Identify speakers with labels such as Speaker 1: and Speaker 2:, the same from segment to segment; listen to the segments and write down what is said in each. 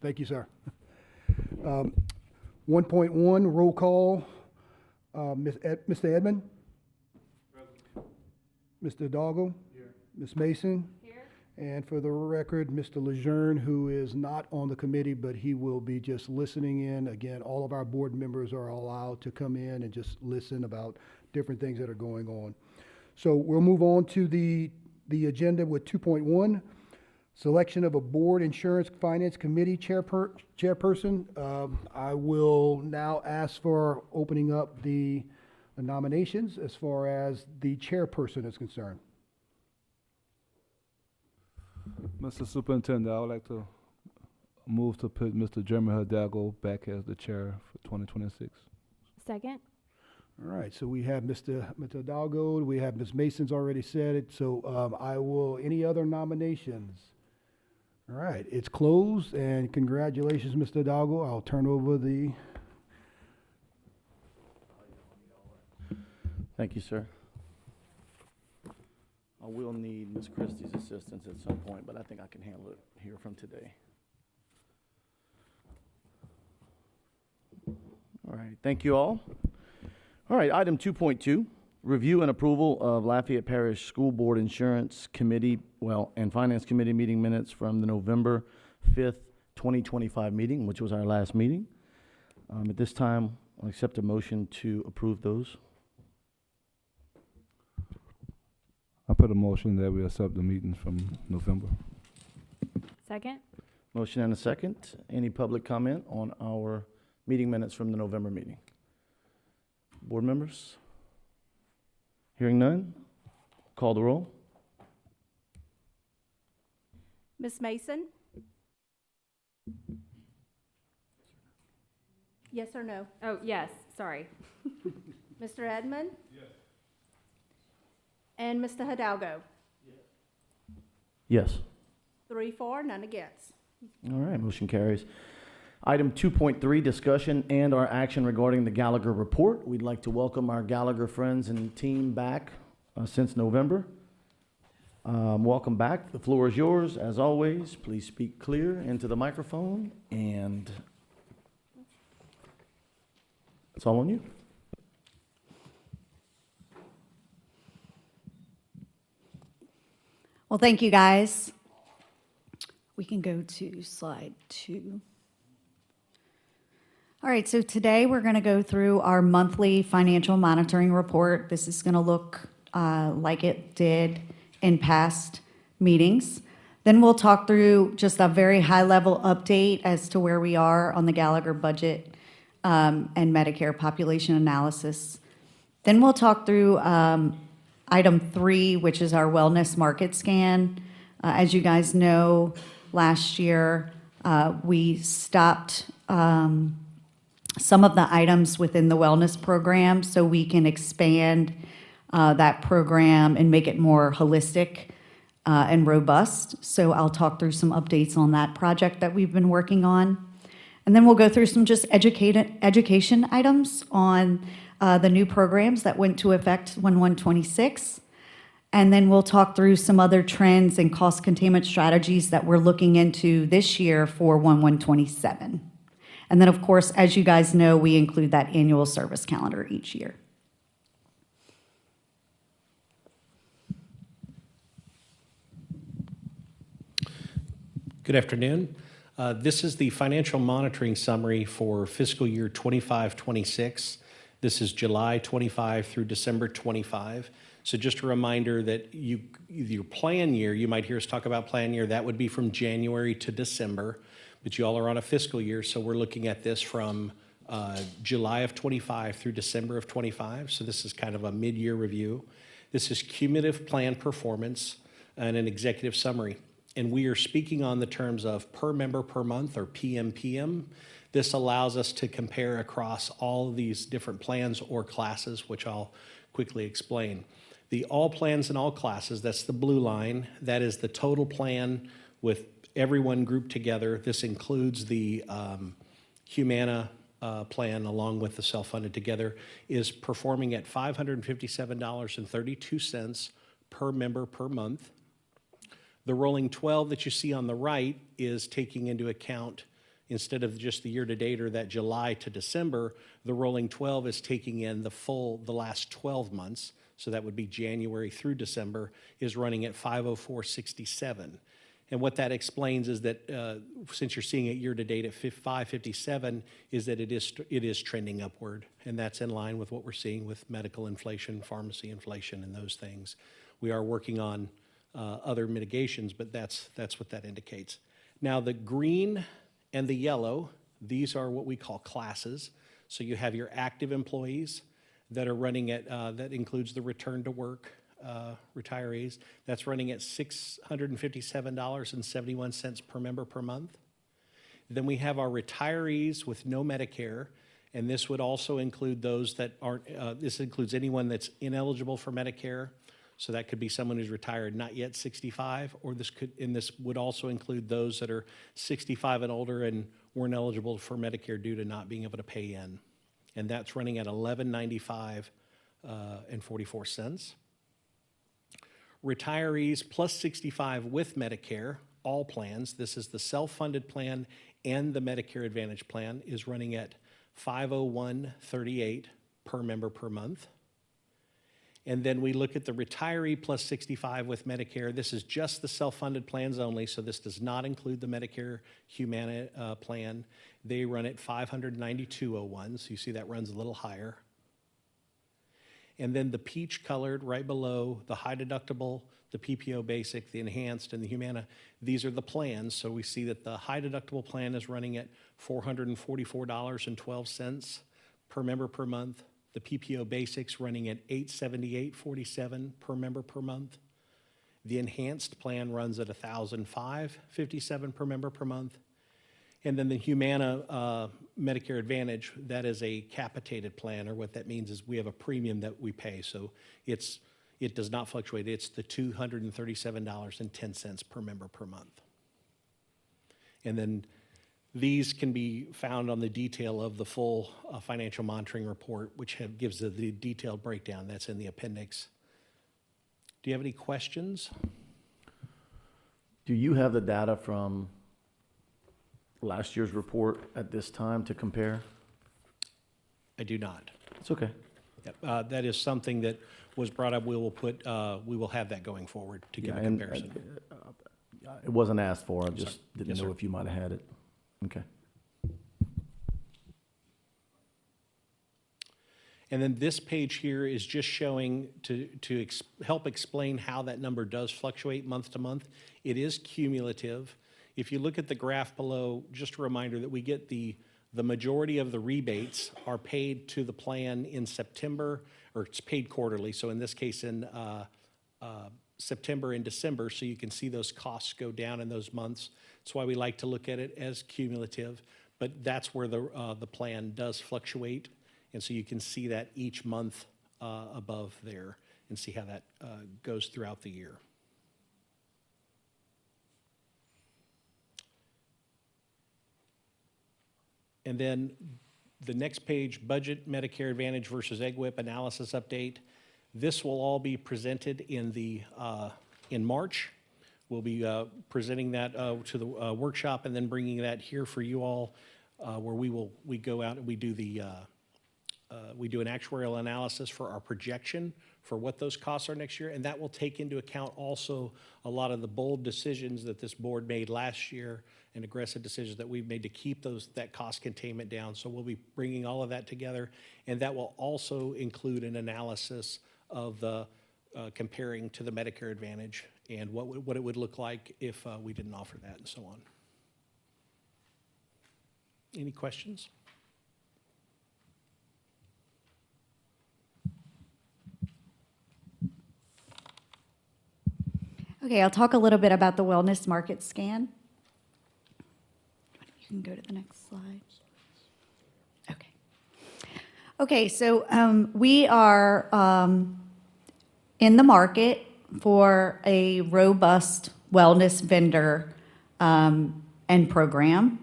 Speaker 1: Thank you, sir. 1.1, roll call. Mr. Edmond? Present. Mr. Doggle? Here. Ms. Mason? Here. And for the record, Mr. Lejeune, who is not on the committee, but he will be just listening in. Again, all of our board members are allowed to come in and just listen about different things that are going on. So we'll move on to the agenda with 2.1. Selection of a board insurance finance committee chairperson. I will now ask for opening up the nominations as far as the chairperson is concerned.
Speaker 2: Mr. Superintendent, I would like to move to put Mr. Jeremy Hidalgo back as the chair for 2026.
Speaker 3: Second.
Speaker 1: All right, so we have Mr. Hidalgo, we have Ms. Mason's already said it, so any other nominations? All right, it's closed, and congratulations, Mr. Hidalgo. I'll turn over the...
Speaker 4: Thank you, sir. I will need Ms. Christie's assistance at some point, but I think I can handle it here from today. All right, thank you all. All right, item 2.2, review and approval of Lafayette Parish School Board Insurance Committee, and Finance Committee meeting minutes from the November 5th, 2025 meeting, which was our last meeting. At this time, I'll accept a motion to approve those.
Speaker 2: I put a motion that we accept the meetings from November.
Speaker 3: Second.
Speaker 4: Motion and a second. Any public comment on our meeting minutes from the November meeting? Board members? Hearing none, call the roll.
Speaker 5: Ms. Mason? Yes or no?
Speaker 3: Oh, yes, sorry.
Speaker 5: Mr. Edmond? Yes. And Mr. Hidalgo?
Speaker 4: Yes.
Speaker 5: 3-4, none against.
Speaker 4: All right, motion carries. Item 2.3, discussion and our action regarding the Gallagher report. We'd like to welcome our Gallagher friends and team back since November. Welcome back. The floor is yours. As always, please speak clear into the microphone, and it's all on you.
Speaker 6: Well, thank you, guys. We can go to slide 2. All right, so today we're going to go through our monthly financial monitoring report. This is going to look like it did in past meetings. Then we'll talk through just a very high-level update as to where we are on the Gallagher budget and Medicare population analysis. Then we'll talk through item 3, which is our wellness market scan. As you guys know, last year we stopped some of the items within the wellness program so we can expand that program and make it more holistic and robust. So I'll talk through some updates on that project that we've been working on. And then we'll go through some just education items on the new programs that went to effect 1/1/26. And then we'll talk through some other trends and cost containment strategies that we're looking into this year for 1/1/27. And then, of course, as you guys know, we include that annual service calendar each year.
Speaker 7: Good afternoon. This is the financial monitoring summary for fiscal year 25-26. This is July 25 through December 25. So just a reminder that your plan year, you might hear us talk about plan year, that would be from January to December, but you all are on a fiscal year, so we're looking at this from July of 25 through December of 25. So this is kind of a mid-year review. This is cumulative plan performance and an executive summary. And we are speaking on the terms of per member per month, or PMPM. This allows us to compare across all of these different plans or classes, which I'll quickly explain. The all plans and all classes, that's the blue line. That is the total plan with everyone grouped together. This includes the Humana plan along with the self-funded together, is performing at $557.32 per member per month. The rolling 12 that you see on the right is taking into account instead of just the year-to-date or that July to December, the rolling 12 is taking in the last 12 months. So that would be January through December, is running at 504.67. And what that explains is that since you're seeing it year-to-date at 557, is that it is trending upward. And that's in line with what we're seeing with medical inflation, pharmacy inflation, and those things. We are working on other mitigations, but that's what that indicates. Now, the green and the yellow, these are what we call classes. So you have your active employees that are running at, that includes the return to work retirees. That's running at $657.71 per member per month. Then we have our retirees with no Medicare, and this would also include those that aren't, this includes anyone that's ineligible for Medicare. So that could be someone who's retired not yet 65, or this would also include those that are 65 and older and weren't eligible for Medicare due to not being able to pay in. And that's running at $11.95 and 44 cents. Retirees plus 65 with Medicare, all plans, this is the self-funded plan and the Medicare Advantage plan, is running at $501.38 per member per month. And then we look at the retiree plus 65 with Medicare. This is just the self-funded plans only, so this does not include the Medicare Humana plan. They run at $592.01, so you see that runs a little higher. And then the peach colored right below, the high deductible, the PPO basic, the enhanced, and the Humana, these are the plans. So we see that the high deductible plan is running at $444.12 per member per month. The PPO basics running at $878.47 per member per month. The enhanced plan runs at $1,005.57 per member per month. And then the Humana Medicare Advantage, that is a capitated plan, or what that means is we have a premium that we pay. So it does not fluctuate. It's the $237.10 per member per month. And then these can be found on the detail of the full financial monitoring report, which gives the detailed breakdown. That's in the appendix. Do you have any questions?
Speaker 4: Do you have the data from last year's report at this time to compare?
Speaker 7: I do not.
Speaker 4: It's okay.
Speaker 7: Yep. That is something that was brought up. We will have that going forward to give a
Speaker 4: and,
Speaker 7: comparison.
Speaker 4: It wasn't asked for. I just didn't
Speaker 7: Yes,
Speaker 4: know
Speaker 7: sir.
Speaker 4: if you might have had it. Okay.
Speaker 7: And then this page here is just showing to help explain how that number does fluctuate month to month. It is cumulative. If you look at the graph below, just a reminder that we get the majority of the rebates are paid to the plan in September, or it's paid quarterly. So in this case, in September and December, so you can see those costs go down in those months. That's why we like to look at it as cumulative, but that's where the plan does fluctuate. And so you can see that each month above there and see how that goes throughout the year. And then the next page, budget, Medicare Advantage versus EGWIP analysis update. This will all be presented in March. We'll be presenting that to the workshop and then bringing that here for you all, where we go out and we do an actuarial analysis for our projection for what those costs are next year, and that will take into account also a lot of the bold decisions that this board made last year and aggressive decisions that we've made to keep that cost containment down. So we'll be bringing all of that together, and that will also include an analysis of the comparing to the Medicare Advantage and what it would look like if we didn't offer that and so on. Any questions?
Speaker 6: Okay, I'll talk a little bit about the wellness market scan. You can go to the next slide. Okay. Okay, so we are in the market for a robust wellness vendor and program.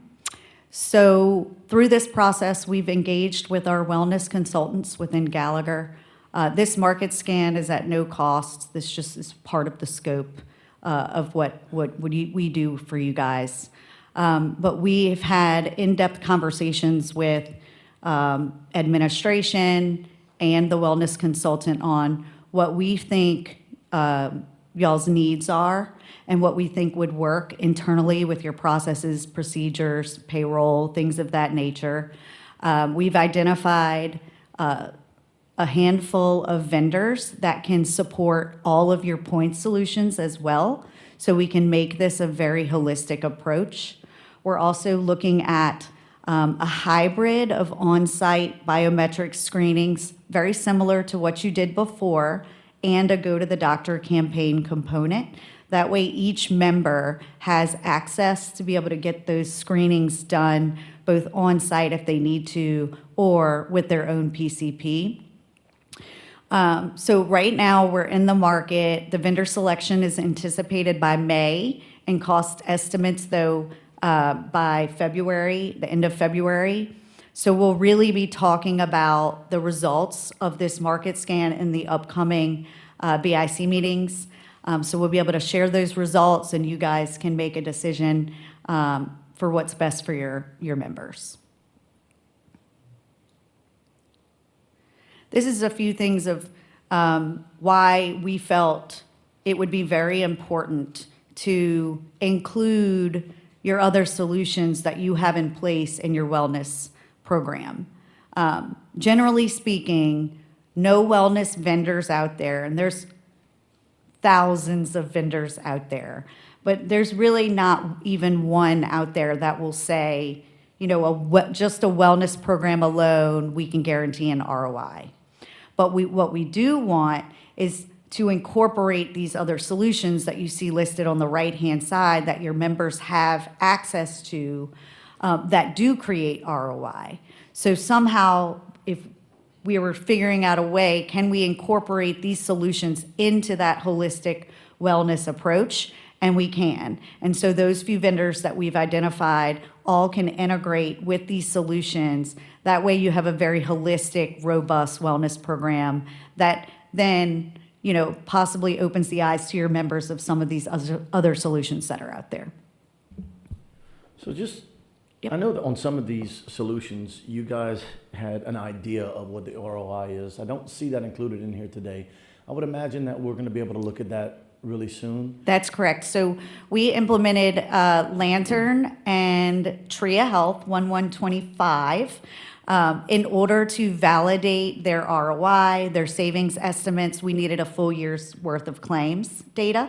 Speaker 6: So through this process, we've engaged with our wellness consultants within Gallagher. This market scan is at no cost. This just is part of the scope of what we do for you guys. But we've had in-depth conversations with administration and the wellness consultant on what we think y'all's needs are and what we think would work internally with your processes, procedures, payroll, things of that nature. We've identified a handful of vendors that can support all of your point solutions as well, so we can make this a very holistic approach. We're also looking at a hybrid of on-site biometric screenings, very similar to what you did before, and a go-to-the-doctor campaign component. That way, each member has access to be able to get those screenings done both on-site if they need to or with their own PCP. So right now, we're in the market. The vendor selection is anticipated by May, and cost estimates, though, by February, the end of February. So we'll really be talking about the results of this market scan in the upcoming BIC meetings. So we'll be able to share those results, and you guys can make a decision for what's best for your members. This is a few things of why we felt it would be very important to include your other solutions that you have in place in your wellness program. Generally speaking, no wellness vendors out there, and there's thousands of vendors out there, but there's really not even one out there that will say, you know, just a wellness program alone, we can guarantee an ROI. But what we do want is to incorporate these other solutions that you see listed on the right-hand side that your members have access to that do create ROI. So somehow, if we were figuring out a way, can we incorporate these solutions into that holistic wellness approach? And we can. And so those few vendors that we've identified all can integrate with these solutions. That way you have a very holistic, robust wellness program that then, you know, possibly opens the eyes to your members of some of these other solutions that are out there.
Speaker 4: So just,
Speaker 6: Yep.
Speaker 4: I know that on some of these solutions, you guys had an idea of what the ROI is. I don't see that included in here today. I would imagine that we're going to be able to look at that really soon.
Speaker 6: That's correct. So we implemented Lantern and Tria Health 1125 in order to validate their ROI, their savings estimates. We needed a full year's worth of claims data.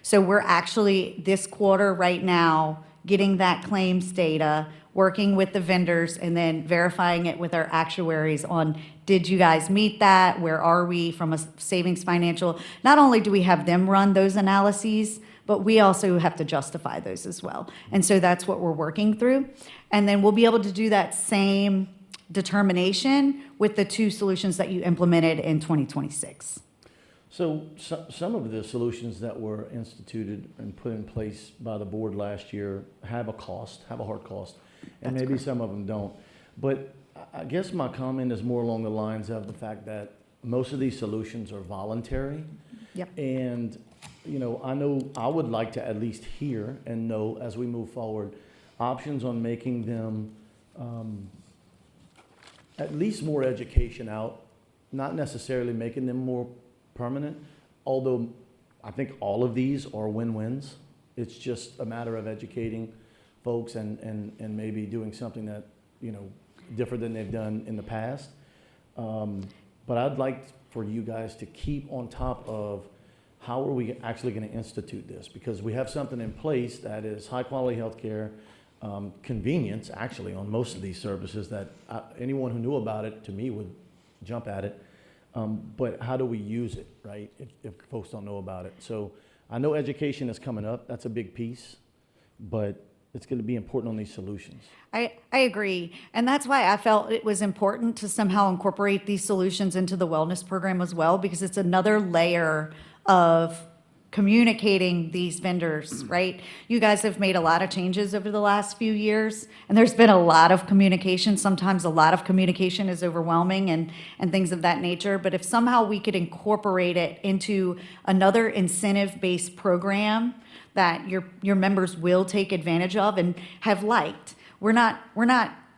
Speaker 6: So we're actually this quarter right now getting that claims data, working with the vendors, and then verifying it with our actuaries on, did you guys meet that? Where are we from a savings financial? Not only do we have them run those analyses, but we also have to justify those as well. And so that's what we're working through. And then we'll be able to do that same determination with the two solutions that you implemented in 2026.
Speaker 4: So some of the solutions that were instituted and put in place by the board last year have a cost, have a hard cost, and
Speaker 6: That's
Speaker 4: maybe
Speaker 6: correct.
Speaker 4: some of them don't. But I guess my comment is more along the lines of the fact that most of these solutions are voluntary.
Speaker 6: Yep.
Speaker 4: And, you know I would like to at least hear and know as we move forward, options on making them at least more education out, not necessarily making them more permanent, although I think all of these are win-wins. It's just a matter of educating folks and maybe doing something that, you know, different than they've done in the past. But I'd like for you guys to keep on top of how are we actually going to institute this, because we have something in place that is high-quality healthcare, convenience actually on most of these services that anyone who knew about it, to me, would jump at it. But how do we use it, right, if folks don't know about it? So I know education is coming up. That's a big piece, but it's going to be important on these solutions.
Speaker 6: I agree. And that's why I felt it was important to somehow incorporate these solutions into the wellness program as well, because it's another layer of communicating these vendors, right? You guys have made a lot of changes over the last few years, and there's been a lot of communication. Sometimes a lot of communication is overwhelming and things of that nature. But if somehow we could incorporate it into another incentive-based program that your members will take advantage of and have liked. We're not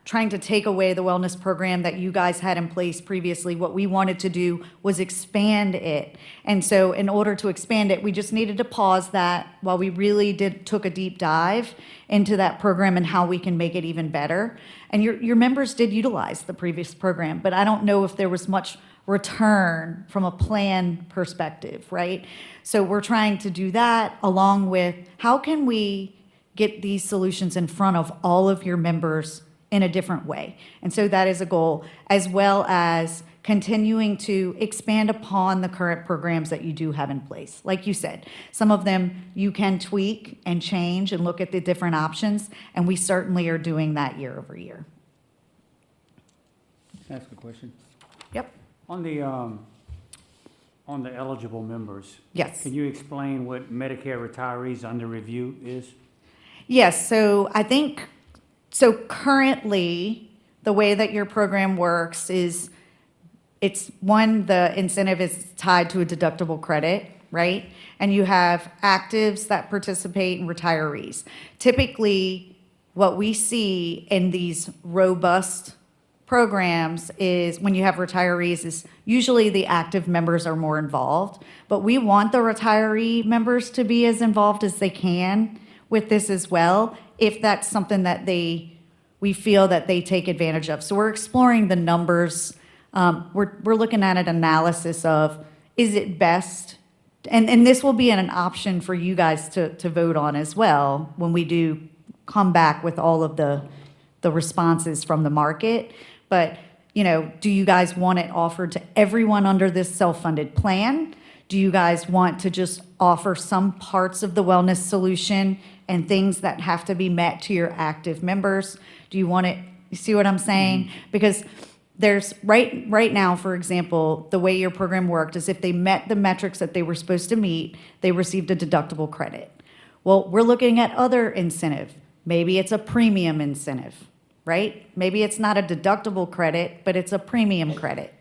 Speaker 6: trying to take away the wellness program that you guys had in place previously. What we wanted to do was expand it. And so in order to expand it, we just needed to pause that while we really took a deep dive into that program and how we can make it even better. And your members did utilize the previous program, but I don't know if there was much return from a plan perspective, right? So we're trying to do that along with how can we get these solutions in front of all of your members in a different way. And so that is a goal, as well as continuing to expand upon the current programs that you do have in place. Like you said, some of them you can tweak and change and look at the different options, and we certainly are doing that year over year.
Speaker 8: Can I ask a question?
Speaker 6: Yep.
Speaker 8: On the eligible members,
Speaker 6: Yes.
Speaker 8: can you explain what Medicare retirees under review is?
Speaker 6: Yes, so I think, so currently, the way that your program works is, it's one, the incentive is tied to a deductible credit, right? And you have actives that participate and retirees. Typically, what we see in these robust programs is when you have retirees is usually the active members are more involved, but we want the retiree members to be as involved as they can with this as well, if that's something that we feel that they take advantage of. So we're exploring the numbers. We're looking at an analysis of, is it best? And this will be an option for you guys to vote on as well when we do come back with all of the responses from the market. But, you know, do you guys want it offered to everyone under this self-funded plan? Do you guys want to just offer some parts of the wellness solution and things that have to be met to your active members? Do you want it, you see what I'm saying? Because there's, right now, for example, the way your program worked is if they met the metrics that they were supposed to meet, they received a deductible credit. Well, we're looking at other incentive. Maybe it's a premium incentive, right? Maybe it's not a deductible credit, but it's a premium credit,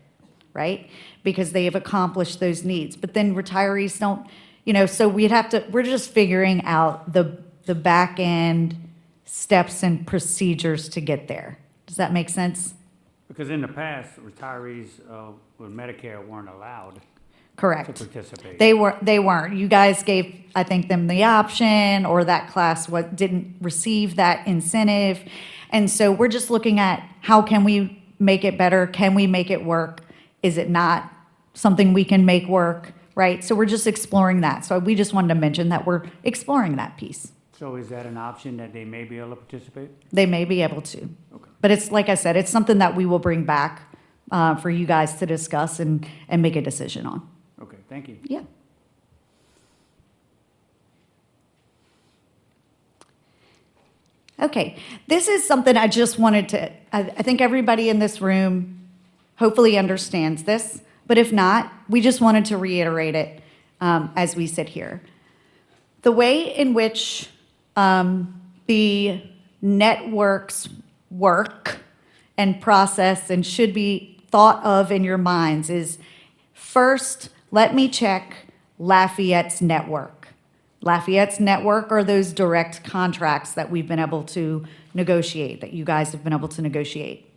Speaker 6: right? Because they have accomplished those needs. But then retirees don't, you know, so we're just figuring out the back end steps and procedures to get there. Does that make sense?
Speaker 8: Because in the past, retirees with Medicare weren't allowed to
Speaker 6: Correct.
Speaker 8: participate.
Speaker 6: They weren't. You guys gave, I think, them the option, or that class didn't receive that incentive. And so we're just looking at how can we make it better? Can we make it work? Is it not something we can make work, right? So we're just exploring that. So we just wanted to mention that we're exploring that piece.
Speaker 8: So is that an option that they may be able to participate?
Speaker 6: They may be able to.
Speaker 8: Okay.
Speaker 6: But it's, like I said, it's something that we will bring back for you guys to discuss and make a decision on.
Speaker 8: Okay, thank you.
Speaker 6: Yeah. Okay, this is something I just wanted to, I think everybody in this room hopefully understands this, but if not, we just wanted to reiterate it as we sit here. The way in which the networks work and process and should be thought of in your minds is, first, let me check Lafayette's network. Lafayette's network are those direct contracts that we've been able to negotiate, that you guys have been able to negotiate.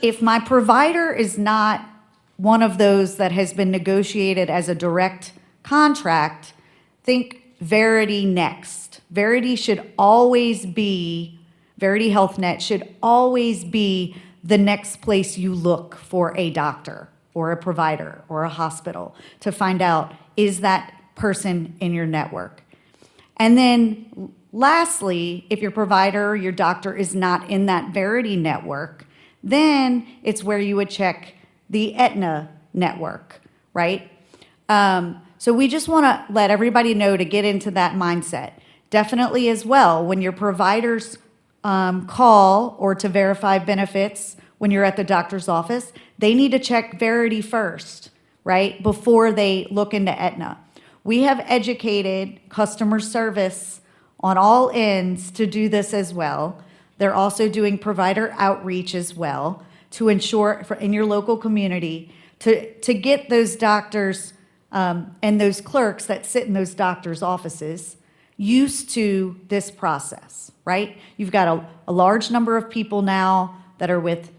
Speaker 6: If my provider is not one of those that has been negotiated as a direct contract, think Verity next. Verity should always be, Verity HealthNet should always be the next place you look for a doctor or a provider or a hospital to find out, is that person in your network? And then lastly, if your provider or your doctor is not in that Verity network, then it's where you would check the Aetna network, right? So we just want to let everybody know to get into that mindset. Definitely as well, when your providers call or to verify benefits when you're at the doctor's office, they need to check Verity first, right, before they look into Aetna. We have educated customer service on all ends to do this as well. They're also doing provider outreach as well to ensure in your local community to get those doctors and those clerks that sit in those doctors' offices used to this process, right? You've got a large number of people now that are with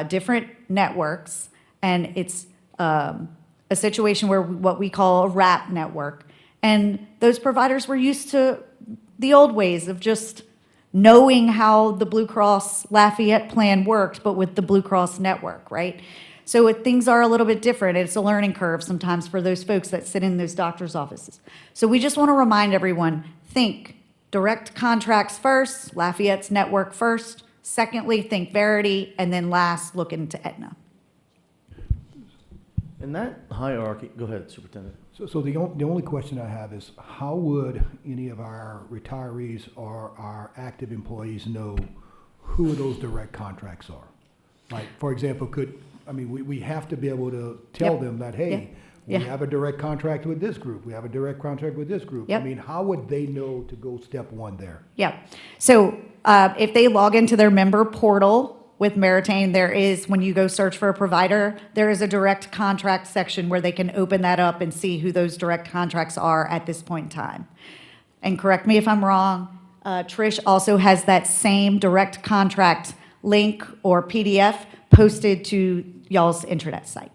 Speaker 6: different networks, and it's a situation where what we call a wrap network. And those providers were used to the old ways of just knowing how the Blue Cross Lafayette plan worked, but with the Blue Cross network, right? So things are a little bit different. It's a learning curve sometimes for those folks that sit in those doctor's offices. So we just want to remind everyone, think direct contracts first, Lafayette's network first. Secondly, think Verity, and then last, look into Aetna.
Speaker 4: In that hierarchy, go ahead, Superintendent.
Speaker 1: So the only question I have is, how would any of our retirees or our active employees know who those direct contracts are? Like, for example, we have to be able to tell
Speaker 6: Yep.
Speaker 1: them that, hey,
Speaker 6: Yeah.
Speaker 1: we have a direct contract with this group, we have a direct contract with this group.
Speaker 6: Yep.
Speaker 1: I mean, how would they know to go step one there?
Speaker 6: Yeah. So if they log into their member portal with Meritain, there is, when you go search for a provider, there is a direct contract section where they can open that up and see who those direct contracts are at this point in time. And correct me if I'm wrong, Trish also has that same direct contract link or PDF posted to y'all's intranet site.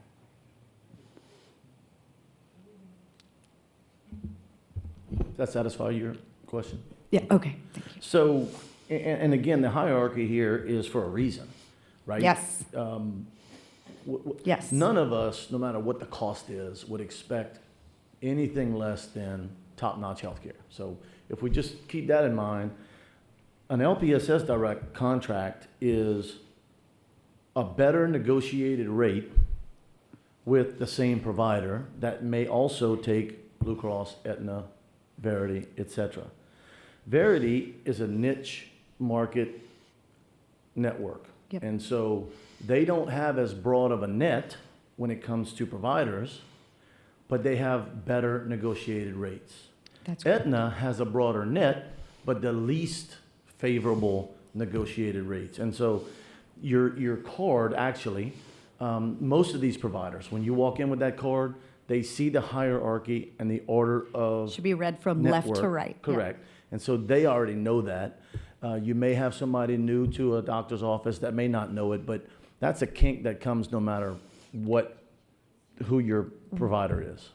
Speaker 4: Does that satisfy your question?
Speaker 6: Yeah, okay.
Speaker 4: So, and again, the hierarchy here is for a reason, right?
Speaker 6: Yes. Yes.
Speaker 4: None of us, no matter what the cost is, would expect anything less than top-notch healthcare. So if we just keep that in mind, an LPSS direct contract is a better negotiated rate with the same provider that may also take Blue Cross, Aetna, Verity, et cetera. Verity is a niche market network.
Speaker 6: Yep.
Speaker 4: And so they don't have as broad of a net when it comes to providers, but they have better negotiated rates.
Speaker 6: That's correct.
Speaker 4: Aetna has a broader net, but the least favorable negotiated rates. And so your card actually, most of these providers, when you walk in with that card, they see the hierarchy and the order of
Speaker 6: Should be read from left to
Speaker 4: network.
Speaker 6: right. Yep.
Speaker 4: Correct. And so they already know that. You may have somebody new to a doctor's office that may not know it, but that's a kink that comes no matter who your provider is.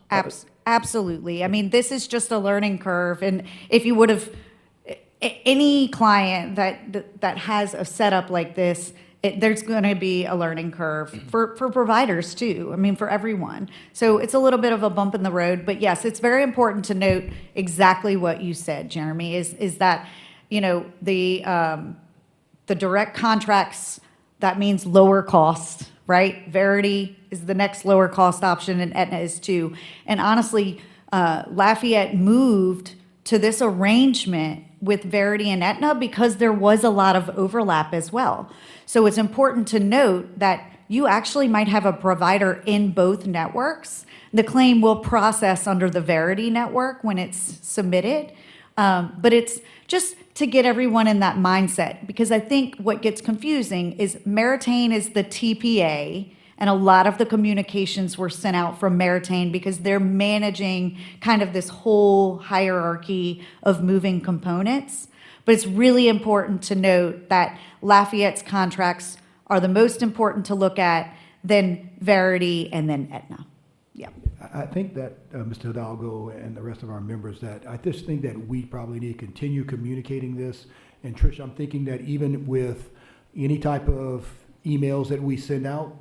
Speaker 6: Absolutely. I mean, this is just a learning curve. And if you would have, any client that has a setup like this, there's going to be a learning curve for providers too. I mean, for everyone. So it's a little bit of a bump in the road. But yes, it's very important to note exactly what you said, Jeremy, is that, the direct contracts, that means lower cost, right? Verity is the next lower cost option, and Aetna is too. And honestly, Lafayette moved to this arrangement with Verity and Aetna because there was a lot of overlap as well. So it's important to note that you actually might have a provider in both networks. The claim will process under the Verity network when it's submitted, but it's just to get everyone in that mindset, because I think what gets confusing is Meritain is the TPA, and a lot of the communications were sent out from Meritain because they're managing kind of this whole hierarchy of moving components. But it's really important to note that Lafayette's contracts are the most important to look at, then Verity, and then Aetna. Yeah.
Speaker 1: I think that, Mr. Hidalgo and the rest of our members, that I just think that we probably need to continue communicating this. And Trish, I'm thinking that even with any type of emails that we send out,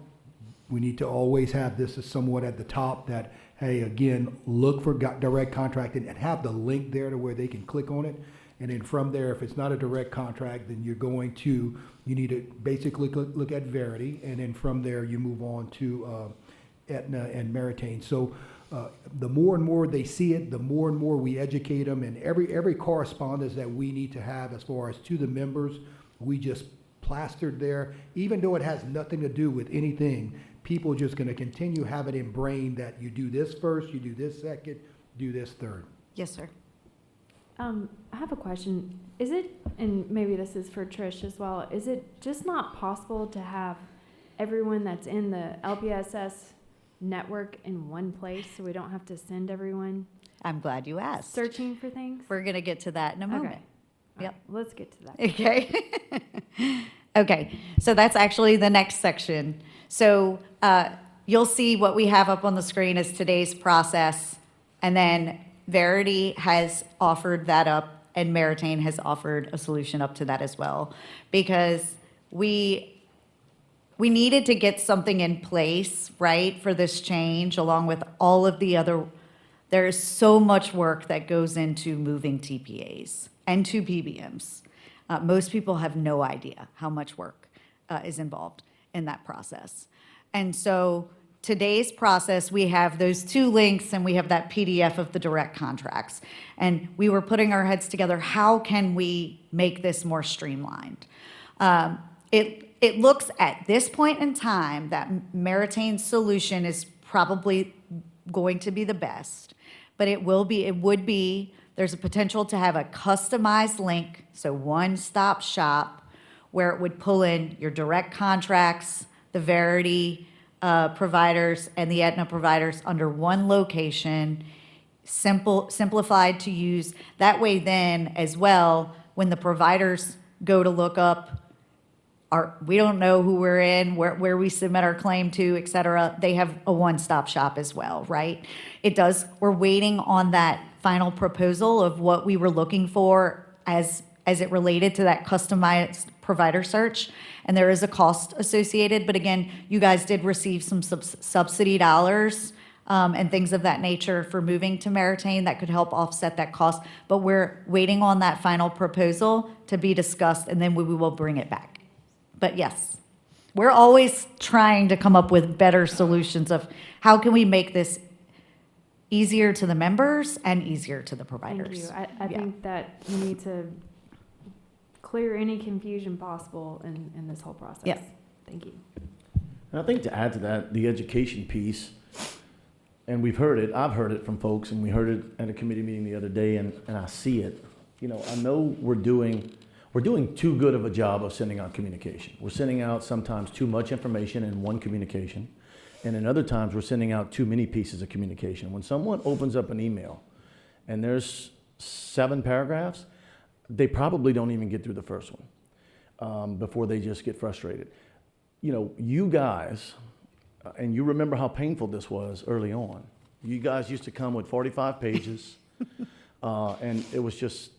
Speaker 1: we need to always have this as somewhat at the top that, hey, again, look for direct contracting and have the link there to where they can click on it. And then from there, if it's not a direct contract, then you need to basically look at Verity. And then from there, you move on to Aetna and Meritain. So the more and more they see it, the more and more we educate them. And every correspondence that we need to have as far as to the members, we just plastered there. Even though it has nothing to do with anything, people are just going to continue having it ingrained that you do this first, you do this second, do this third.
Speaker 6: Yes, sir.
Speaker 3: I have a question. Is it, and maybe this is for Trish as well, is it just not possible to have everyone that's in the LPSS network in one place so we don't have to send everyone
Speaker 6: I'm glad you asked.
Speaker 3: searching for things?
Speaker 6: We're going to get to that in a
Speaker 3: Okay.
Speaker 6: moment.
Speaker 3: All
Speaker 6: Yep.
Speaker 3: right, let's get to that.
Speaker 6: Okay. Okay, so that's actually the next section. So you'll see what we have up on the screen is today's process, and then Verity has offered that up, and Meritain has offered a solution up to that as well, because we needed to get something in place, right, for this change, along with all of the other. There is so much work that goes into moving TPAs and to PBMs. Most people have no idea how much work is involved in that process. And so today's process, we have those two links and we have that PDF of the direct contracts. And we were putting our heads together, how can we make this more streamlined? It looks at this point in time that Meritain's solution is probably going to be the best, but it would be, there's a potential to have a customized link, so one-stop shop, where it would pull in your direct contracts, the Verity providers, and the Aetna providers under one location, simplified to use. That way then, as well, when the providers go to look up, we don't know who we're in, where we submit our claim to, et cetera, they have a one-stop shop as well, right? We're waiting on that final proposal of what we were looking for as it related to that customized provider search, and there is a cost associated, but again, you guys did receive some subsidy dollars and things of that nature for moving to Meritain that could help offset that cost, but we're waiting on that final proposal to be discussed, and then we will bring it back. But yes, we're always trying to come up with better solutions of how can we make this easier to the members and easier to the providers.
Speaker 3: Thank you. I
Speaker 6: Yeah.
Speaker 3: think that you need to clear any confusion possible in this whole process.
Speaker 6: Yeah.
Speaker 3: Thank you.
Speaker 4: And I think to add to that, the education piece, and I've heard it from folks, and we heard it at a committee meeting the other day, and I see it. I know we're doing too good of a job of sending out communication. We're sending out sometimes too much information in one communication, and in other times we're sending out too many pieces of communication. When someone opens up an email and there's 7 paragraphs, they probably don't even get through the first one before they just get frustrated. You guys, and you remember how painful this was early on. You guys used to come with 45 pages, and it was just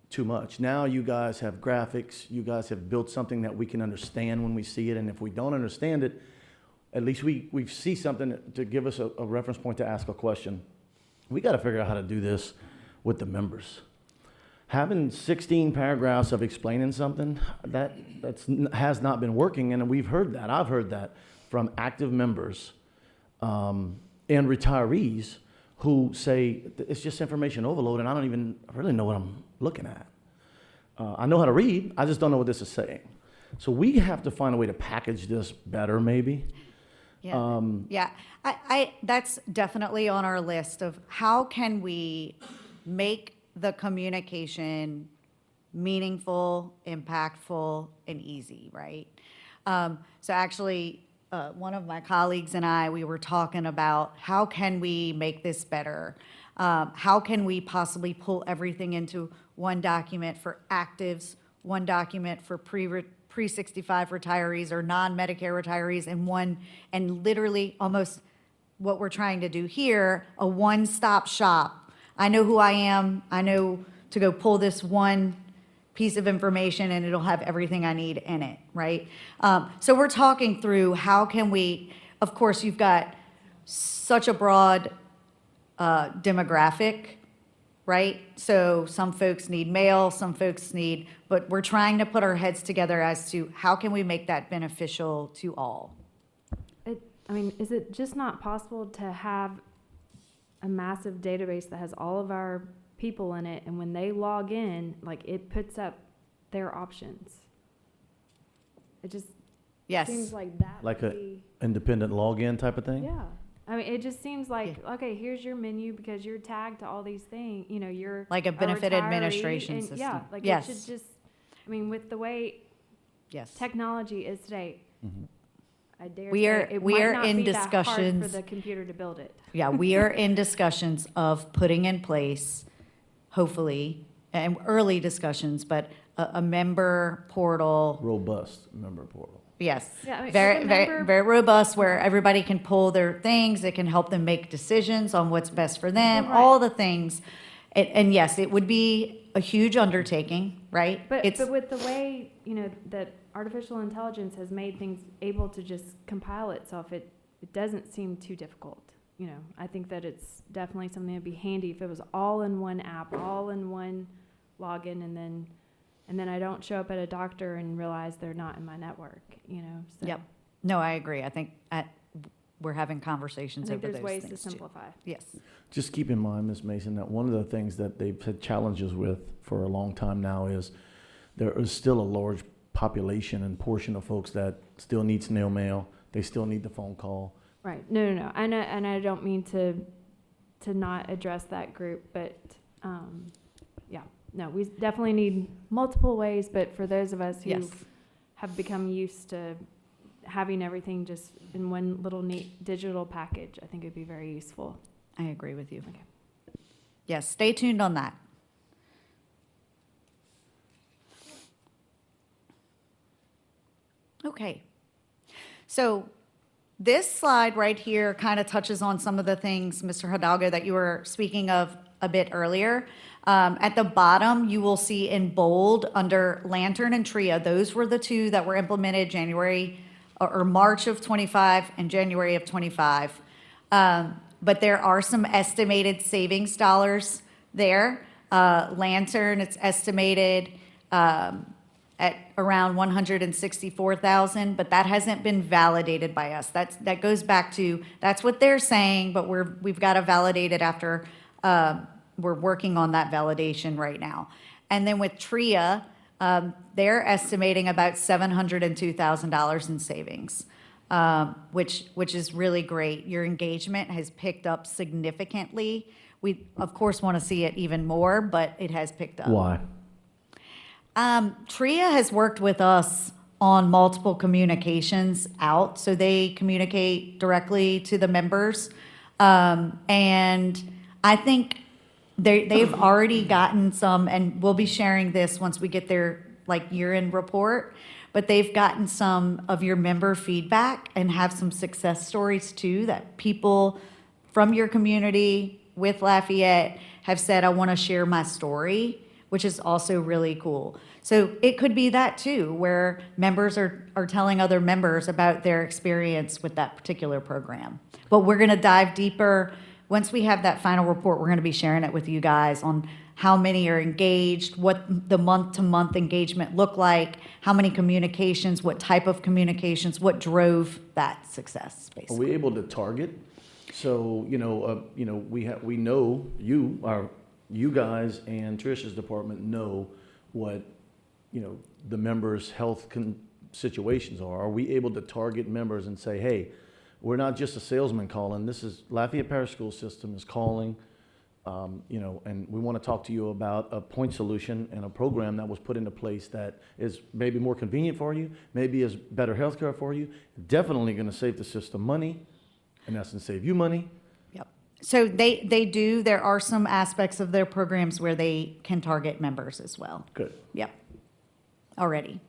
Speaker 4: too much. Now you guys have graphics. You guys have built something that we can understand when we see it, and if we don't understand it, at least we see something to give us a reference point to ask a question. We got to figure out how to do this with the members. Having 16 paragraphs of explaining something, that has not been working, and we've heard that. I've heard that from active members and retirees who say, it's just information overload, and I really know what I'm looking at. I know how to read, I just don't know what this is saying. So we have to find a way to package this better, maybe.
Speaker 6: Yeah, that's definitely on our list of how can we make the communication meaningful, impactful, and easy, right? So actually, one of my colleagues and I, we were talking about how can we make this better? How can we possibly pull everything into one document for actives, one document for pre-65 retirees or non-Medicare retirees, and literally almost what we're trying to do here, a one-stop shop. I know who I am. I know to go pull this one piece of information and it'll have everything I need in it, right? So we're talking through how can we, of course, you've got such a broad demographic, right? So some folks need mail, some folks need, but we're trying to put our heads together as to how can we make that beneficial to all.
Speaker 3: Is it just not possible to have a massive database that has all of our people in it, and when they log in, it puts up their options? It just
Speaker 6: Yes.
Speaker 3: seems like that
Speaker 4: Like
Speaker 3: would
Speaker 4: a
Speaker 3: be,
Speaker 4: independent login type of thing?
Speaker 3: yeah. It just seems like, okay, here's your menu because you're tagged to all these things, you're
Speaker 6: Like a benefit
Speaker 3: retiree,
Speaker 6: administration
Speaker 3: and
Speaker 6: system.
Speaker 3: Yeah,
Speaker 6: Yes.
Speaker 3: it should just, with the way
Speaker 6: Yes.
Speaker 3: technology is today,
Speaker 4: Mhm.
Speaker 3: I dare
Speaker 6: We
Speaker 3: say
Speaker 6: are-
Speaker 3: it
Speaker 6: we
Speaker 3: might
Speaker 6: are
Speaker 3: not
Speaker 6: in
Speaker 3: be that hard for
Speaker 6: discussions.
Speaker 3: the computer to build it.
Speaker 6: Yeah, we are in discussions of putting in place, hopefully, and early discussions, but a member portal.
Speaker 4: Robust member portal.
Speaker 6: Yes,
Speaker 3: Yeah, I mean,
Speaker 6: very,
Speaker 3: as a
Speaker 6: very,
Speaker 3: member-
Speaker 6: very robust, where everybody can pull their things, it can help them make decisions on what's best for them,
Speaker 3: Right.
Speaker 6: all the things. And yes, it would be a huge undertaking, right?
Speaker 3: But
Speaker 6: It's,
Speaker 3: with the way, that artificial intelligence has made things able to just compile itself, it doesn't seem too difficult. I think that it's definitely something that'd be handy if it was all in one app, all in one login, and then I don't show up at a doctor and realize they're not in my network, so.
Speaker 6: Yep. No, I agree. I think we're having
Speaker 3: I
Speaker 6: conversations
Speaker 3: think
Speaker 6: over
Speaker 3: there's
Speaker 6: those
Speaker 3: ways to
Speaker 6: things too.
Speaker 3: simplify.
Speaker 6: Yes.
Speaker 4: Just keep in mind, Ms. Mason, that one of the things that they've had challenges with for a long time now is there is still a large population and portion of folks that still need snail mail. They still need the phone call.
Speaker 3: Right. No. And I don't mean to not address that group, but yeah. No, we definitely need multiple ways, but for those of us who
Speaker 6: Yes.
Speaker 3: have become used to having everything just in one little neat digital package, I think it'd be very useful.
Speaker 6: I agree with you.
Speaker 3: Okay.
Speaker 6: Yes, stay tuned on that. Okay. So this slide right here kind of touches on some of the things, Mr. Hidalgo, that you were speaking of a bit earlier. At the bottom, you will see in bold under Lantern and TRIA, those were the two that were implemented January or March of 25 and January of 25. But there are some estimated savings dollars there. Lantern, it's estimated at around 164,000, but that hasn't been validated by us. That goes back to, that's what they're saying, but we've got to validate it after, we're working on that validation right now. And then with TRIA, they're estimating about $702,000 in savings, which is really great. Your engagement has picked up significantly. We, of course, want to see it even more, but it has picked up.
Speaker 4: Why?
Speaker 6: TRIA has worked with us on multiple communications out, so they communicate directly to the members. And I think they've already gotten some, and we'll be sharing this once we get their year-end report, but they've gotten some of your member feedback and have some success stories too, that people from your community with Lafayette have said, I want to share my story, which is also really cool. So it could be that too, where members are telling other members about their experience with that particular program. But we're going to dive deeper. Once we have that final report, we're going to be sharing it with you guys on how many are engaged, what the month-to-month engagement looked like, how many communications, what type of communications, what drove that success,
Speaker 4: Are
Speaker 6: basically.
Speaker 4: we able to target? So, we know you guys and Trish's department know what, the members' health situations are. Are we able to target members and say, hey, we're not just a salesman calling, this is Lafayette Parish School System is calling, and we want to talk to you about a point solution and a program that was put into place that is maybe more convenient for you, maybe is better healthcare for you, definitely going to save the system money, in essence, save you money.
Speaker 6: Yep. So they do, there are some aspects of their programs where they can target members as well.
Speaker 4: Good.
Speaker 6: Yep, already.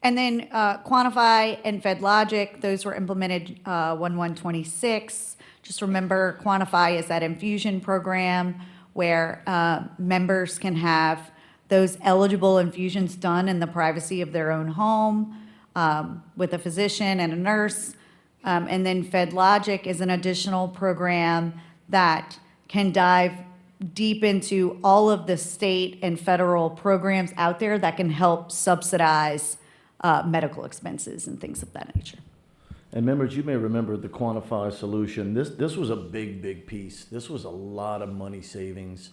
Speaker 6: And then Quantify and FedLogic, those were implemented 1/1/26. Just remember, Quantify is that infusion program where members can have those eligible infusions done in the privacy of their own home with a physician and a nurse. And then FedLogic is an additional program that can dive deep into all of the state and federal programs out there that can help subsidize medical expenses and things of that nature.
Speaker 4: And members, you may remember the Quantify solution. This was a big piece. This was a lot of money savings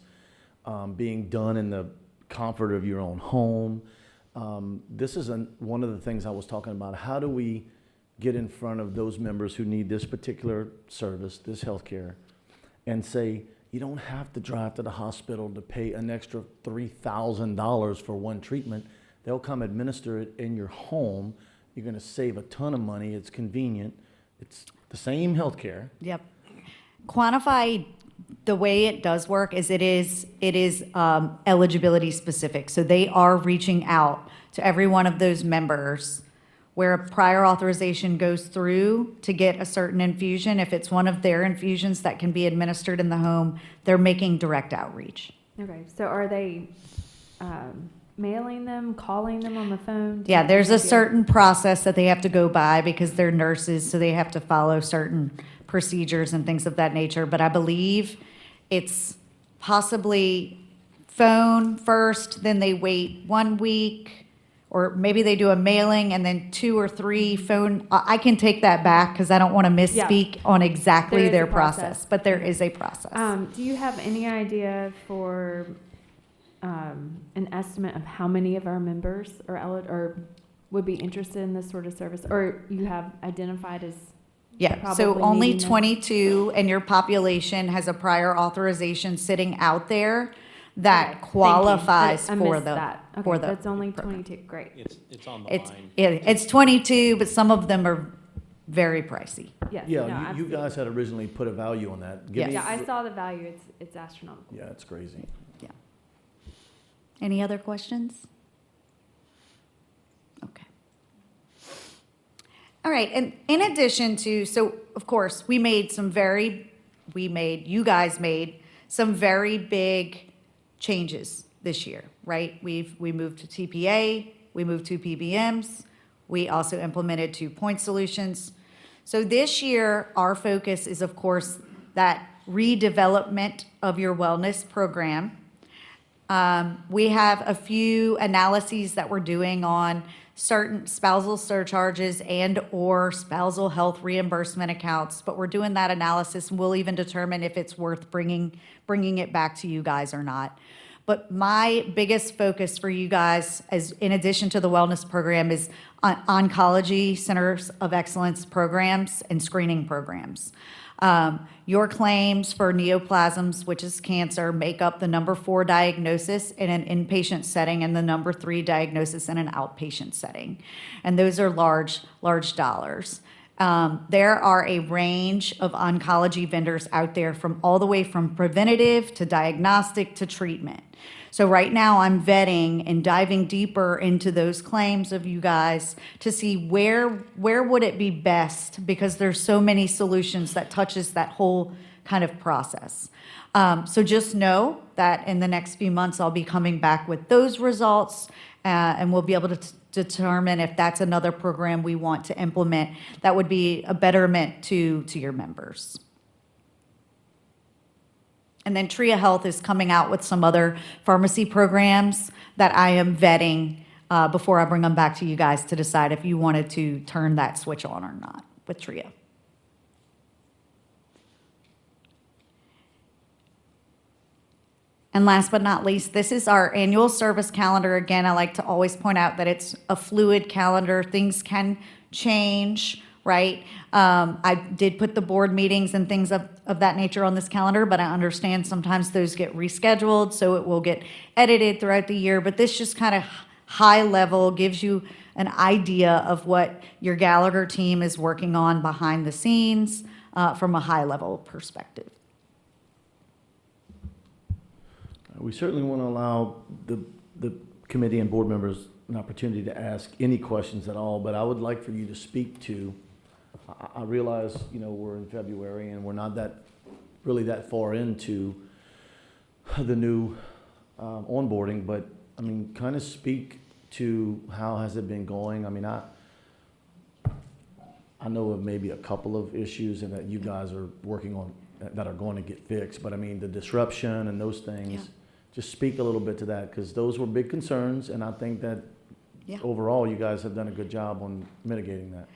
Speaker 4: being done in the comfort of your own home. This is one of the things I was talking about. How do we get in front of those members who need this particular service, this healthcare, and say, you don't have to drive to the hospital to pay an extra $3,000 for one treatment. They'll come administer it in your home You're gonna save a ton of money. It's convenient. It's the same healthcare.
Speaker 6: Yep. Quantify, the way it does work is it is eligibility specific. So they are reaching out to every one of those members where a prior authorization goes through to get a certain infusion. If it's one of their infusions that can be administered in the home, they're making direct outreach.
Speaker 3: Okay, so are they mailing them, calling them on the phone?
Speaker 6: Yeah, there's a
Speaker 3: Maybe
Speaker 6: certain process that they have to go by because they're nurses, so they have to follow certain procedures and things of that nature. But I believe it's possibly phone first, then they wait 1 week, or maybe they do a mailing and then 2 or 3 phone. I can take that back because I don't want to misspeak on
Speaker 3: There
Speaker 6: exactly
Speaker 3: is
Speaker 6: their
Speaker 3: a process.
Speaker 6: process, but there is a process.
Speaker 3: Do you have any idea for an estimate of how many of our members are or would be interested in this sort of service, or you have identified as?
Speaker 6: Yeah, so
Speaker 3: probably
Speaker 6: only
Speaker 3: needing them?
Speaker 6: 22 and your population has a prior authorization sitting out there
Speaker 3: Okay,
Speaker 6: that
Speaker 3: thank you.
Speaker 6: qualifies
Speaker 3: I
Speaker 6: for
Speaker 3: missed
Speaker 6: the,
Speaker 3: that.
Speaker 6: for
Speaker 3: Okay,
Speaker 6: the.
Speaker 3: that's only
Speaker 6: program.
Speaker 3: 22. Great.
Speaker 7: It's on the
Speaker 6: It's,
Speaker 7: line.
Speaker 6: it's 22, but some of them are very pricey.
Speaker 3: Yes.
Speaker 4: Yeah,
Speaker 3: no,
Speaker 4: you
Speaker 3: absolutely.
Speaker 4: guys had originally put a value on that. Give
Speaker 6: Yes.
Speaker 4: me-
Speaker 3: Yeah, I saw the value. It's astronomical.
Speaker 4: Yeah, it's crazy.
Speaker 6: Any other questions? Okay. All right, and in addition to, so of course, you guys made some very big changes this year, right? We moved to TPA, we moved to PBMs, we also implemented 2-point solutions. So this year, our focus is, of course, that redevelopment of your wellness program. We have a few analyses that we're doing on certain spousal surcharges and/or spousal health reimbursement accounts, but we're doing that analysis and we'll even determine if it's worth bringing it back to you guys or not. But my biggest focus for you guys, as in addition to the wellness program, is oncology centers of excellence programs and screening programs. Your claims for neoplasms, which is cancer, make up the number 4 diagnosis in an inpatient setting and the number 3 diagnosis in an outpatient setting. And those are large dollars. There are a range of oncology vendors out there from all the way from preventative to diagnostic to treatment. So right now I'm vetting and diving deeper into those claims of you guys to see where would it be best, because there's so many solutions that touches that whole kind of process. So just know that in the next few months, I'll be coming back with those results, and we'll be able to determine if that's another program we want to implement that would be a betterment to your members. And then Tria Health is coming out with some other pharmacy programs that I am vetting before I bring them back to you guys to decide if you wanted to turn that switch on or not with Tria. And last but not least, this is our annual service calendar. Again, I like to always point out that it's a fluid calendar. Things can change, right? I did put the board meetings and things of that nature on this calendar, but I understand sometimes those get rescheduled, so it will get edited throughout the year. But this just kind of high level gives you an idea of what your Gallagher team is working on behind the scenes from a high level perspective.
Speaker 4: We certainly want to allow the committee and board members an opportunity to ask any questions at all, but I would like for you to speak to, I realize, we're in February and we're not really that far into the new onboarding, but kind of speak to how has it been going. I know of maybe a couple of issues and that you guys are working on that are going to get fixed, but the disruption and those things.
Speaker 6: Yeah.
Speaker 4: Just speak a little bit to that, because those were big concerns, and I think that overall you guys have done a good job on mitigating that.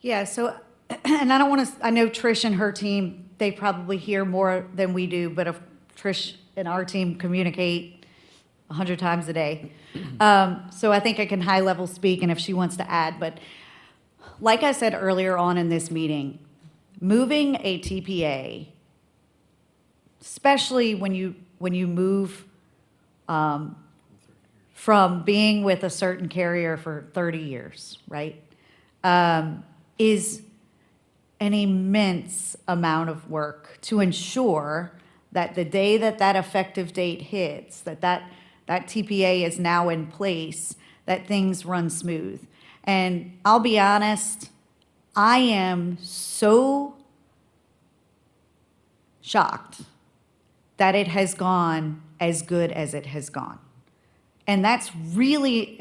Speaker 6: Yeah, so, and I know Trish and her team, they probably hear more than we do, but if Trish and our team communicate 100 times a day. So I think I can high level speak, and if she wants to add, but like I said earlier on in this meeting, moving a TPA, especially when you move from being with a certain carrier for 30 years, right? is an immense amount of work to ensure that the day that that effective date hits, that TPA is now in place, that things run smooth. And I'll be honest, I am so shocked that it has gone as good as it has gone. And that's really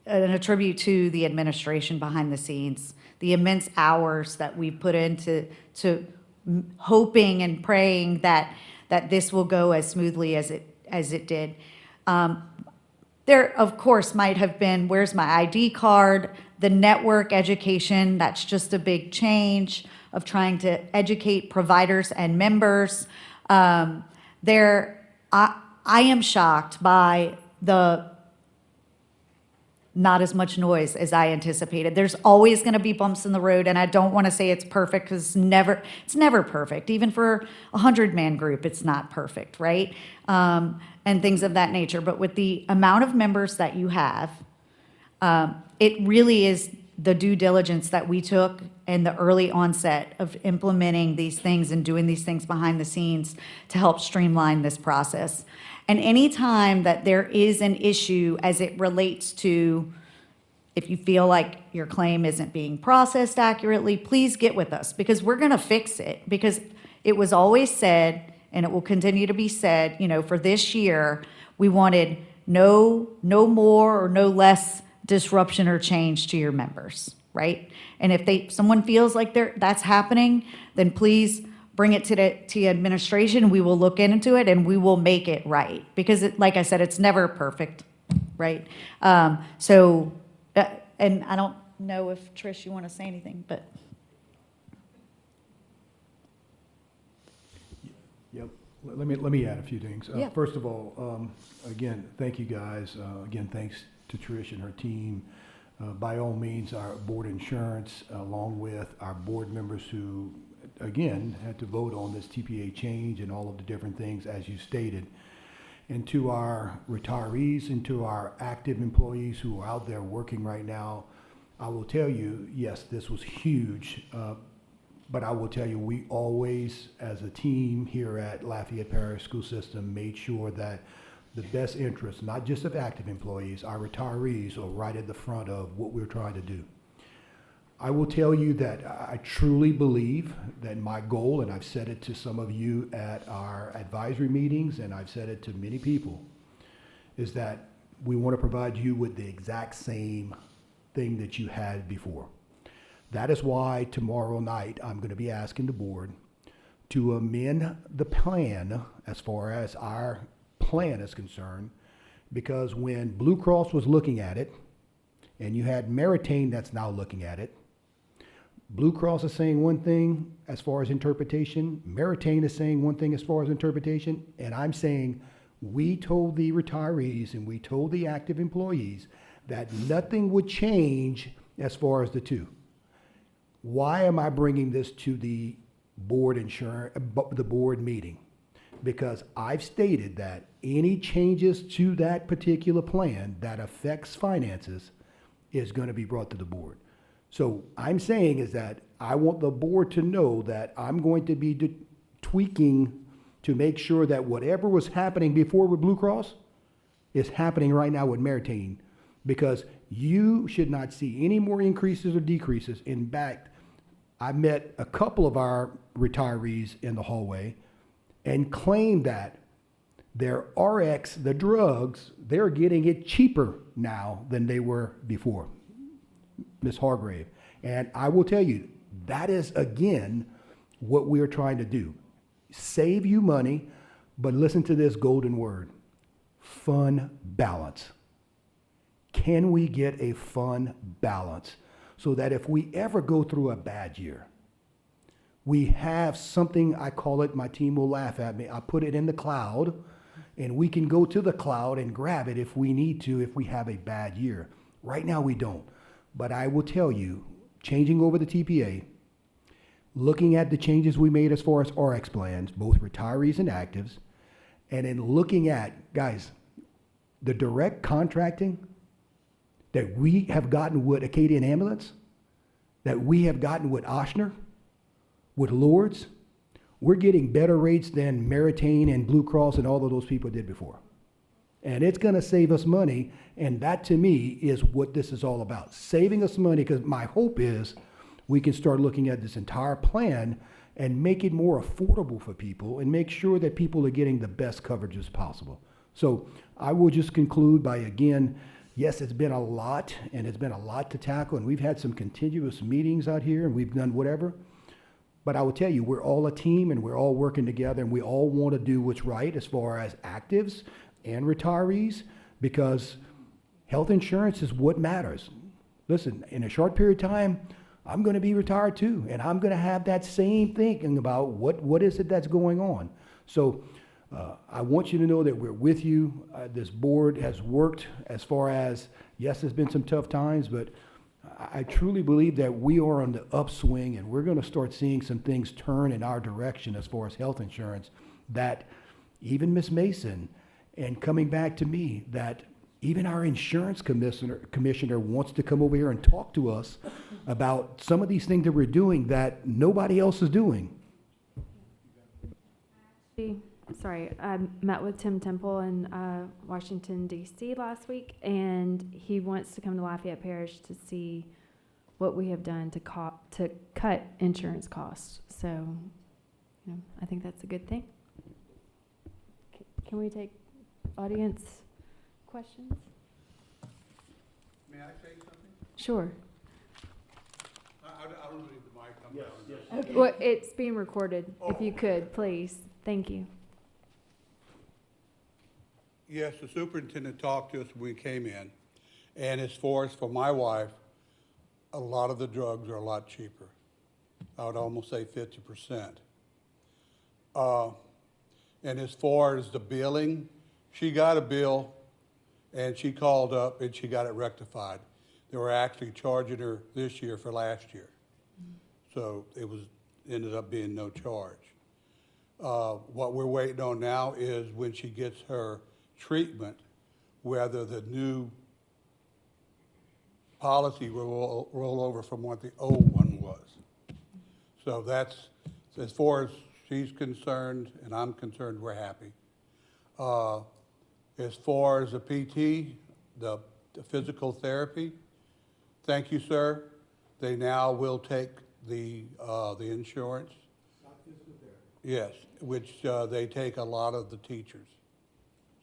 Speaker 6: an attribute to the administration behind the scenes, the immense hours that we put into hoping and praying that this will go as smoothly as it did. There, of course, might have been, where's my ID card? The network education, that's just a big change of trying to educate providers and members. I am shocked by the not as much noise as I anticipated. There's always going to be bumps in the road, and I don't want to say it's perfect because it's never perfect. Even for a 100-man group, it's not perfect, right? And things of that nature. But with the amount of members that you have, it really is the due diligence that we took and the early onset of implementing these things and doing these things behind the scenes to help streamline this process. And any time that there is an issue as it relates to, if you feel like your claim isn't being processed accurately, please get with us because we're going to fix it. Because it was always said, and it will continue to be said, for this year, we wanted no more or no less disruption or change to your members, right? And if someone feels like that's happening, then please bring it to administration. We will look into it and we will make it right because, like I said, it's never perfect, right? And I don't know if Trish, you want to say anything, but.
Speaker 1: Yep. Let me add a few things.
Speaker 6: Yeah.
Speaker 1: First of all, again, thank you guys. Again, thanks to Trish and her team. By all means, our board insurance, along with our board members who, again, had to vote on this TPA change and all of the different things as you stated. And to our retirees and to our active employees who are out there working right now, I will tell you, yes, this was huge. But I will tell you, we always, as a team here at Lafayette Parish School System, made sure that the best interest, not just of active employees, our retirees are right at the front of what we're trying to do. I will tell you that I truly believe that my goal, and I've said it to some of you at our advisory meetings, and I've said it to many people, is that we want to provide you with the exact same thing that you had before. That is why tomorrow night I'm going to be asking the board to amend the plan as far as our plan is concerned, because when Blue Cross was looking at it, and you had Meritain that's now looking at it, Blue Cross is saying one thing as far as interpretation, Meritain is saying one thing as far as interpretation, and I'm saying we told the retirees and we told the active employees that nothing would change as far as the two. Why am I bringing this to the board meeting? Because I've stated that any changes to that particular plan that affects finances is going to be brought to the board. So I'm saying is that I want the board to know that I'm going to be tweaking to make sure that whatever was happening before with Blue Cross is happening right now with Meritain, because you should not see any more increases or decreases. In fact, I met a couple of our retirees in the hallway and claimed that their RX, the drugs, they're getting it cheaper now than they were before, Ms. Hargrave. And I will tell you, that is, again, what we're trying to do. Save you money, but listen to this golden word, fun balance. Can we get a fun balance so that if we ever go through a bad year, we have something, I call it, my team will laugh at me, I put it in the cloud, and we can go to the cloud and grab it if we need to, if we have a bad year. Right now we don't. But I will tell you, changing over the TPA, looking at the changes we made as far as RX plans, both retirees and actives, and then looking at, guys, the direct contracting that we have gotten with Acadian Ambulance, that we have gotten with Ochsner, with Lourdes, we're getting better rates than Meritain and Blue Cross and all of those people did before. And it's gonna save us money, and that to me is what this is all about, saving us money, because my hope is we can start looking at this entire plan and make it more affordable for people and make sure that people are getting the best coverages possible. So I will just conclude by, again, yes, it's been a lot, and it's been a lot to tackle, and we've had some continuous meetings out here, and we've done whatever. But I will tell you, we're all a team, and we're all working together, and we all want to do what's right as far as actives and retirees, because health insurance is what matters. Listen, in a short period of time, I'm going to be retired too, and I'm going to have that same thinking about what is it that's going on. So I want you to know that we're with you. This board has worked as far as, yes, there's been some tough times, but I truly believe that we are on the upswing, and we're going to start seeing some things turn in our direction as far as health insurance, that even Ms. Mason, and coming back to me, that even our insurance commissioner wants to come over here and talk to us about some of these things that we're doing that nobody else is doing.
Speaker 3: Sorry, I met with Tim Temple in Washington DC last week, and he wants to come to Lafayette Parish to see what we have done to cut insurance costs. So, I think that's a good thing. Can we take audience questions?
Speaker 9: May I say something?
Speaker 3: Sure.
Speaker 9: I don't need the mic. I'm down.
Speaker 3: Okay. Well, it's being recorded. If you could, please. Thank you.
Speaker 9: Yes, the superintendent talked to us when we came in, and as far as for my wife, a lot of the drugs are a lot cheaper. I would almost say 50%. And as far as the billing, she got a bill, and she called up and she got it rectified. They were actually charging her this year for last year. So it ended up being no charge. What we're waiting on now is when she gets her treatment, whether the new policy will roll over from what the old one was. So that's, as far as she's concerned and I'm concerned, we're happy. As far as the PT, the physical therapy, thank you, sir. They now will take the insurance.
Speaker 1: Not physical therapy.
Speaker 9: Yes, which they take a lot of the teachers.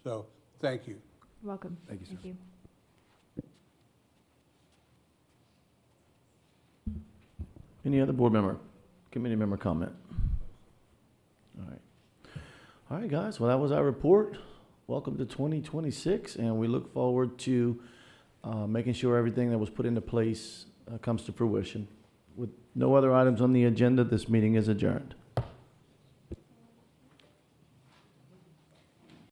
Speaker 9: So, thank you.
Speaker 3: You're welcome.
Speaker 1: Thank you, sir.
Speaker 3: Thank you.
Speaker 4: Any other board member, committee member comment? All right. All right, guys, well, that was our report. Welcome to 2026, and we look forward to making sure everything that was put into place comes to fruition. With no other items on the agenda, this meeting is adjourned.